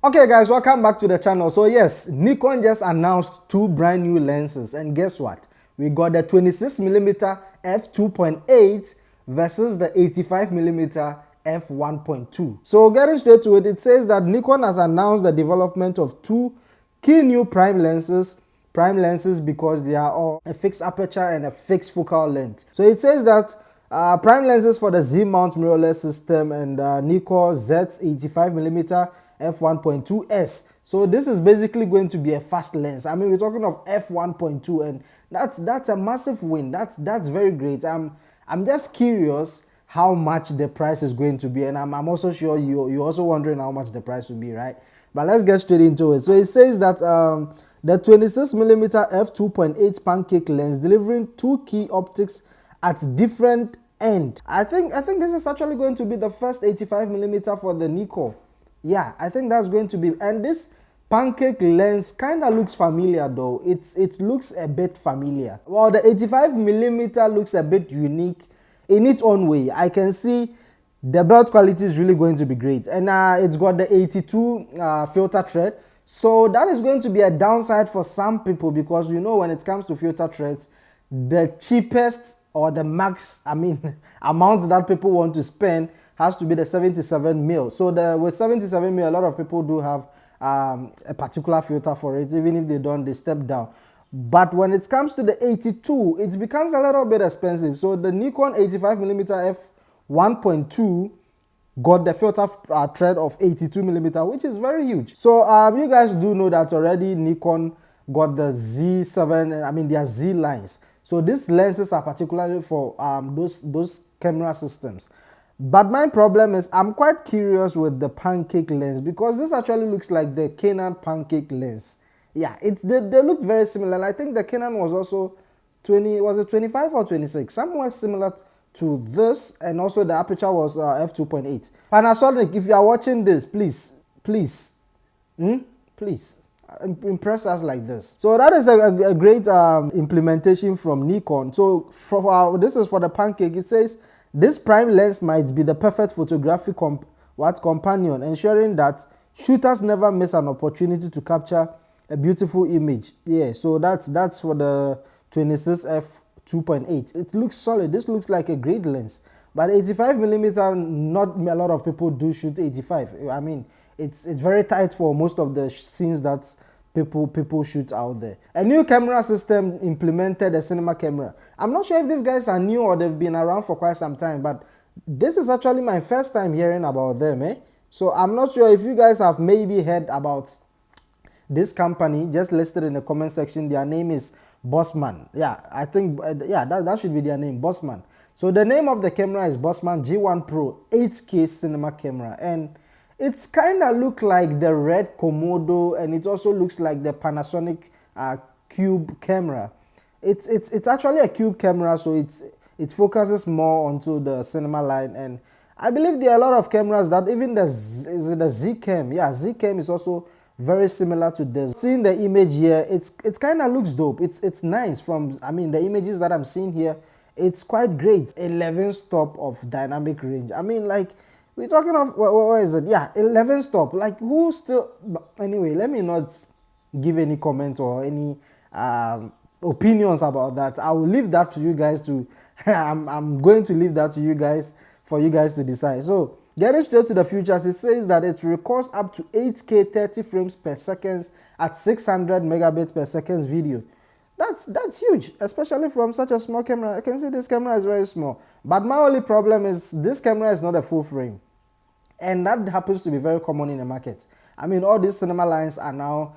Okay guys, welcome back to the channel. So yes, Nikon just announced two brand new lenses, and guess what? We got the 26mm f2.8 versus the 85mm f1.2. So getting straight to it, it says that Nikon has announced the development of two key new prime lenses because they are all a fixed aperture and a fixed focal length. So it says that prime lenses for the Z mount mirrorless system and Nikon Z85mm f1.2s. So this is basically going to be a fast lens. I mean, we're talking of f1.2, and that's a massive win. That's very great. I'm just curious how much the price is going to be, and I'm also sure you're also wondering how much the price will be, right? But let's get straight into it. So it says that the 26mm f2.8 pancake lens delivering two key optics at different end. I think this is actually going to be the first 85mm for the Nikon. Yeah, I think that's going to be, and this pancake lens kind of looks familiar though. It looks a bit familiar. Well, the 85mm looks a bit unique in its own way. I can see the belt quality is really going to be great, and it's got the 82 filter thread. So that is going to be a downside for some people, because you know when it comes to filter threads, the cheapest or the max, amount that people want to spend has to be the 77mm. So with 77mm, a lot of people do have a particular filter for it. Even if they don't, they step down. But when it comes to the 82, it becomes a little bit expensive. So the Nikon 85mm f1.2 got the filter thread of 82mm, which is very huge. So you guys do know that already. Nikon got the Z7, their Z lines. So these lenses are particularly for those camera systems. But my problem is I'm quite curious with the pancake lens, because this actually looks like the Canon pancake lens. Yeah, they look very similar. And I think the Canon was also 25 or 26, somewhat similar to this, and also the aperture was f2.8. Panasonic, if you are watching this, please impress us like this. So that is a great implementation from Nikon. So this is for the pancake. It says this prime lens might be the perfect photographic companion, ensuring that shooters never miss an opportunity to capture a beautiful image. Yeah, so that's for the 26 f2.8. It looks solid. This looks like a great lens. But 85mm, not a lot of people do shoot 85. It's very tight for most of the scenes that people shoot out there. A new camera system implemented, a cinema camera. I'm not sure if these guys are new or they've been around for quite some time, but this is actually my first time hearing about them. So I'm not sure if you guys have maybe heard about this company. Just listed in the comment section. Their name is Bossman. Yeah, I think that should be their name, Bossman. So the name of the camera is Bossman G1 Pro 8K cinema camera, and it's kind of look like the red Komodo, and it also looks like the Panasonic Cube camera. It's actually a Cube camera, so it focuses more onto the cinema line. And I believe there are a lot of cameras that even the Z-Cam, yeah, Z-Cam is also very similar to this. Seeing the image here, it kind of looks dope. It's nice. From the images that I'm seeing here, it's quite great. 11 stop of dynamic range. We're talking of, what is it? Yeah, 11 stop. Like, who still... Anyway, let me not give any comment or any opinions about that. I will leave that to you guys to... I'm going to leave that to you guys, for you guys to decide. So, getting straight to the features, it says that it records up to 8K 30 frames per second at 600 megabits per second video. That's huge, especially from such a small camera. I can see this camera is very small. But my only problem is this camera is not a full frame. And that happens to be very common in the market. All these cinema lines are now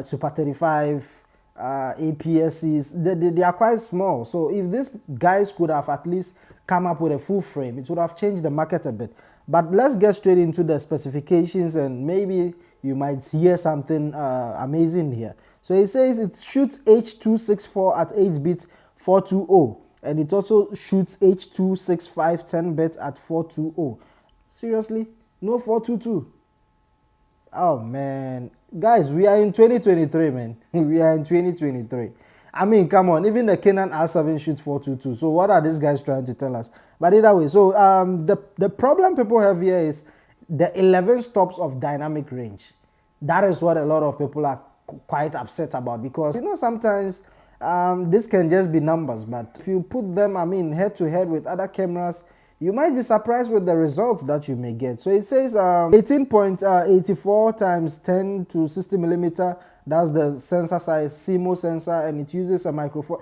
Super 35, APS-Cs. They are quite small. So if these guys could have at least come up with a full frame, it would have changed the market a bit. But let's get straight into the specifications, and maybe you might hear something amazing here. So it says it shoots H.264 at 8-bit 420, and it also shoots H.265 10-bit at 420. Seriously? No 422? Oh man, guys, we are in 2023, man. We are in 2023. Come on, even the Canon R7 shoots 422. So what are these guys trying to tell us? But either way, so the problem people have here is the 11 stops of dynamic range. That is what a lot of people are quite upset about, because you know sometimes this can just be numbers, but if you put them, I mean, head to head with other cameras, you might be surprised with the results that you may get. So it says 18.84 times 10 to 60 millimeter. That's the sensor size, CMOS sensor, and it uses a micro four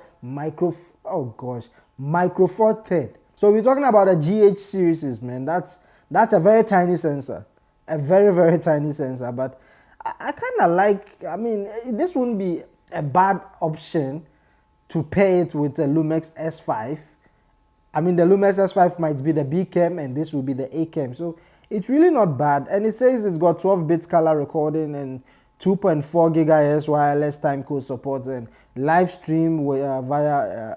third. So we're talking about a GH series, man. That's a very tiny sensor, a very, very tiny sensor. But I kind of like, I mean, this wouldn't be a bad option to pair it with the Lumix S5. I mean, the Lumix S5 might be the B cam and this will be the A cam. So it's really not bad. And it says it's got 12 bits color recording and 2.4 gigahertz wireless timecode support and live stream via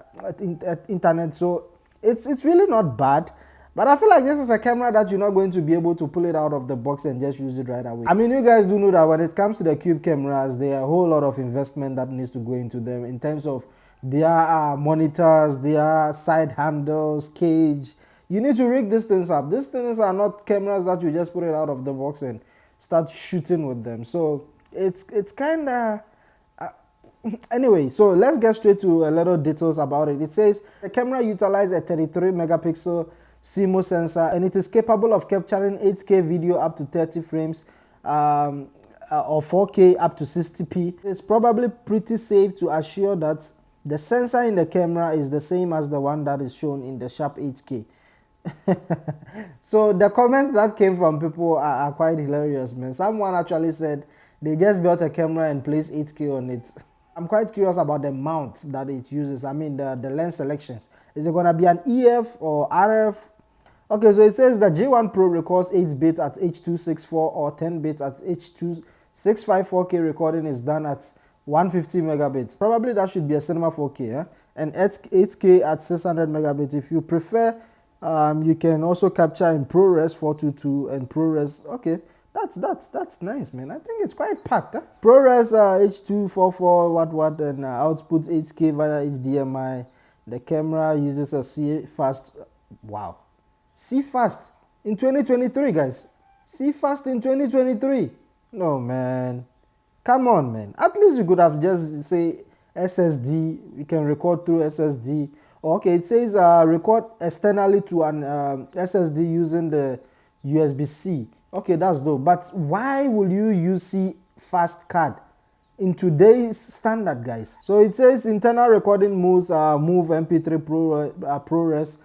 internet. So it's really not bad. But I feel like this is a camera that you're not going to be able to pull it out of the box and just use it right away. I mean, you guys do know that when it comes to the Cube cameras, there are a whole lot of investment that needs to go into them in terms of their monitors, their side handles, cage. You need to rig these things up. These things are not cameras that you just put it out of the box and start shooting with them. So it's kind of... anyway, so let's get straight to a little details about it. It says the camera utilizes a 33 megapixel CMOS sensor and it is capable of capturing 8K video up to 30 frames or 4K up to 60p. It's probably pretty safe to assure that the sensor in the camera is the same as the one that is shown in the Sharp 8K. So the comments that came from people are quite hilarious, man. Someone actually said they just built a camera and placed 8K on it. I'm quite curious about the mount that it uses. I mean, the lens selections. Is it going to be an EF or RF? Okay, so it says the J1 Pro records 8 bits at H.264 or 10 bits at H.265. 4K recording is done at 150 megabits. Probably that should be a cinema 4K, eh? And 8K at 600 megabits. If you prefer, you can also capture in ProRes 422 and ProRes. Okay, that's nice, man. I think it's quite packed. Huh? ProRes H.244 what and output 8K via HDMI. The camera uses a CFast. Wow, CFast in 2023, guys. CFast in 2023. No, man. Come on, man. At least you could have just say SSD. You can record through SSD. Okay, it says record externally to an SSD using the USB-C. Okay, that's dope. But why will you use C-Fast card in today's standard, guys? So it says internal recording moves move MP3 ProRes.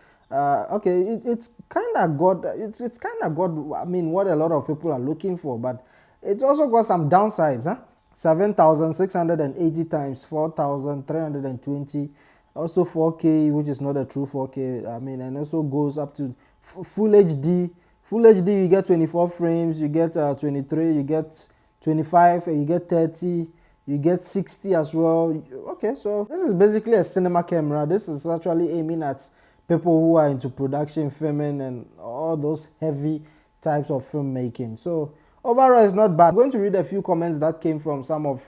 Okay, it's kind of got it's kind of got, I mean, what a lot of people are looking for, but it's also got some downsides, huh? 7,680 times 4,320. Also 4K, which is not a true 4K. I mean, and also goes up to full HD. Full HD, you get 24 frames, you get 23, you get 25, you get 30, you get 60 as well. Okay, so this is basically a cinema camera. This is actually aiming at people who are into production, filming, and all those heavy types of filmmaking. So overall, it's not bad. I'm going to read a few comments that came from some of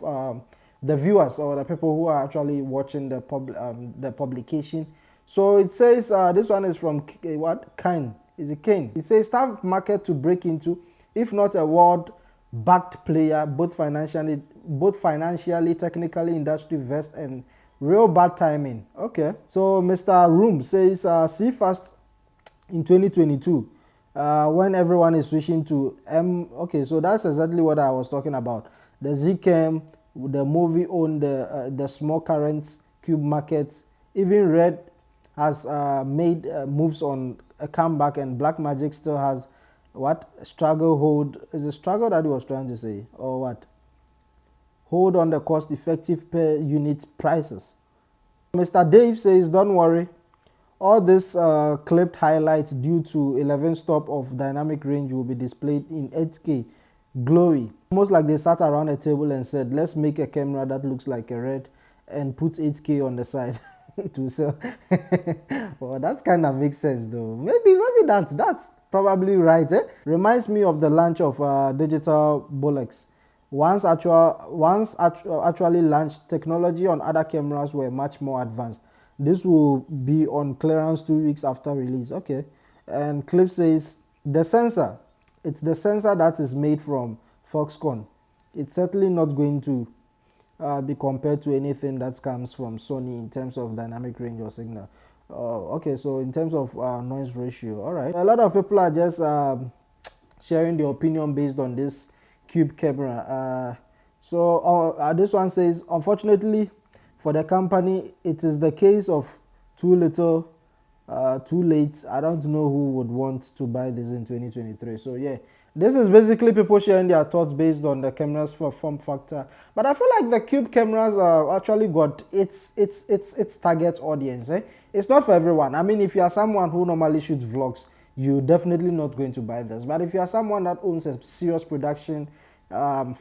the viewers or the people who are actually watching the publication. So it says this one is from Kane. Is it Kane? It says tough market to break into, if not a world-backed player, both financially, technically, industry vest, and real bad timing. Okay. So Mr. Room says see fast in 2022 when everyone is switching to M. Okay, so that's exactly what I was talking about. The Zcam, the movie on the small currents cube markets. Even Red has made moves on a comeback, and Blackmagic still has what? Struggle hold. Is it struggle that he was trying to say, or what? Hold on the cost-effective per unit prices. Mr. Dave says, don't worry. All this clipped highlights due to 11 stop of dynamic range will be displayed in 8K glory. Almost like they sat around a table and said, let's make a camera that looks like a Red and put 8K on the side. It will sell. Well, that kind of makes sense though. Maybe that's probably right. Reminds me of the launch of digital Bolex. Once actually launched, technology on other cameras were much more advanced. This will be on clearance 2 weeks after release. Okay. And Cliff says the sensor it's the sensor that is made from Foxconn. It's certainly not going to be compared to anything that comes from Sony in terms of dynamic range or signal. Okay, so in terms of noise ratio, all right. A lot of people are just sharing their opinion based on this Cube camera. This one says, unfortunately for the company, it is the case of too little, too late. I don't know who would want to buy this in 2023. So yeah, this is basically people sharing their thoughts based on the cameras for form factor. But I feel like the Cube cameras actually got its target audience. It's not for everyone. I mean, if you are someone who normally shoots vlogs, you're definitely not going to buy this. But if you are someone that owns a serious production and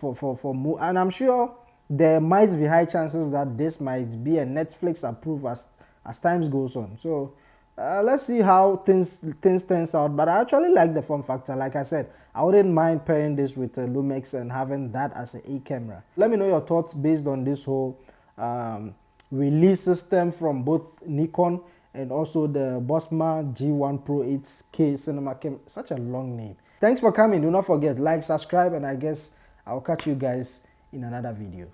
I'm sure there might be high chances that this might be a Netflix approved as times goes on. So let's see how things turns out. But I actually like the form factor. Like I said, I wouldn't mind pairing this with Lumix and having that as a camera. Let me know your thoughts based on this whole release system from both Nikon and also the Bosma G1 Pro 8K cinema camera. Such a long name. Thanks for coming. Do not forget, like, subscribe, and I guess I'll catch you guys in another video.